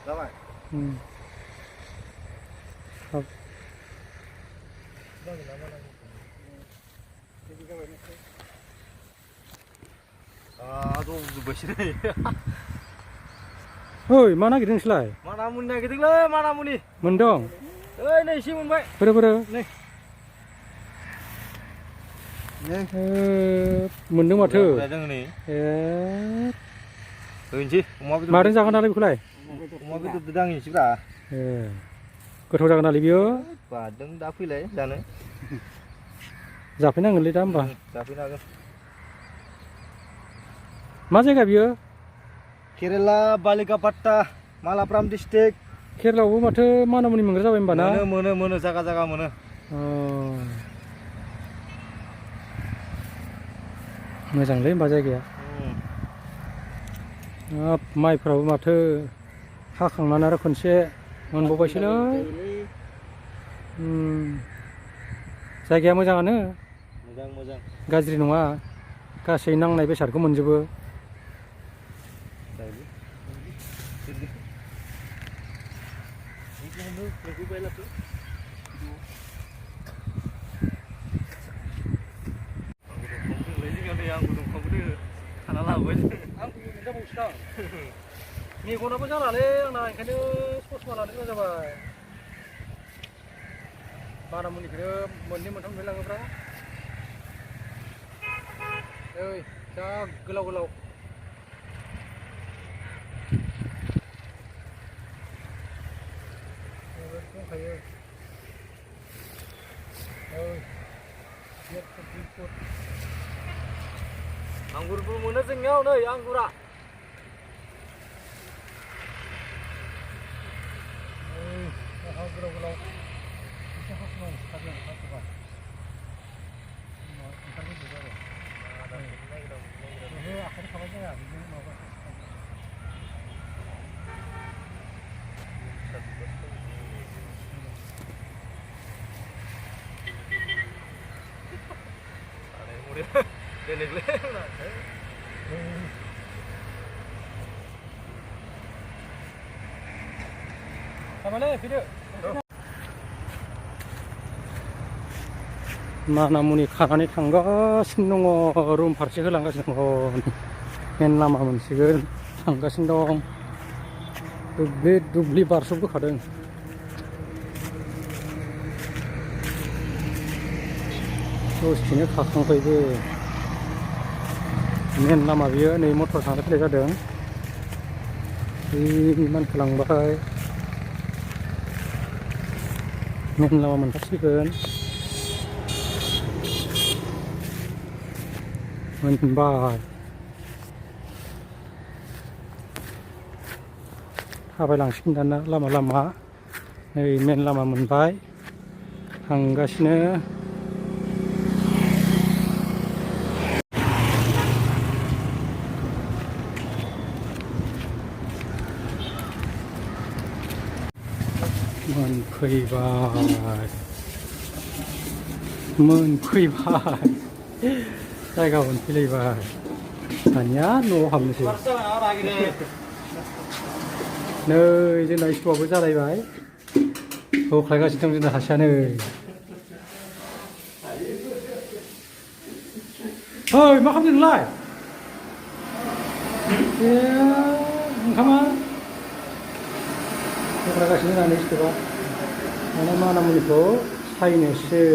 जाबायครับ 좀 보시네. Hoi, mana gitu selai? Mana munnya gitu lah, mana muni? Mendong. Nih si mun baik. Bere. Nih. Mendong mato. Ada nih. Kunci, Marin jangan nali kulai. Mau itu dedangin sih lah. Gothau jangan nali biyo. Padang dah pilih sana. Zapina ngeli damba. Tapi nak. Ma jaga biyo? Kerala Balikpapan, Malappuram district. Kerala bu mato mana muni mengira jabai mbana? Mana jaga mana. मोजांलै होमबा जायगाया माइफ्राबो माथो हाखांनानै आरो खनसे मोनबावबायसोलै जायगाया मोजाङानो मोजां गाज्रि नङा गासै नांनाय बेसादखौ मोनजोबो मेगनाबो जालालै आंना ओंखायनो ससमा लानो गोनां जाबाय बारा मुलिखौनो मोननै मोनथाम लाङोब्रा ओइ जा गोलाव दंखायो आंगुरबो मोनो जोंनियाव नै आंगुरा गोलाव एसे हासुनाव सिखारगोन हासुबा ओंखारबोजोबो आरो आखाइजों खाबाय जाया बिदिनो माबा Kamale, video. Mana muni खानानै थांगासिनो दङ रुम फारसे होलांगासिनो दङ मेन लामा मोनसिगोन थांगासिनो दं दुब्लि बारस'बोखादों दसेनो खाखांबायबो मेन लामा बियो नै मटर थांलाय फैलाय जादों मानखोलांबाय मेन लामा मोनथारसिगोन मोनबाय थाबायलांसिगोन दाना लामा नै मेन लामा मोनबाय थांगासिनो मोनफैबाय जायगा मोनफैलायबाय दानिया न'आव हाबनोसै नै जोंना स्ट'आबो जालायबाय होख्लायगासिनो दं जोंना हारसायानो ओइ मा खालामदों नोंलाय ओंखामा होख्लायगासिनो जोंना स्ट'आ माने माना मुनिखौ सायनोसै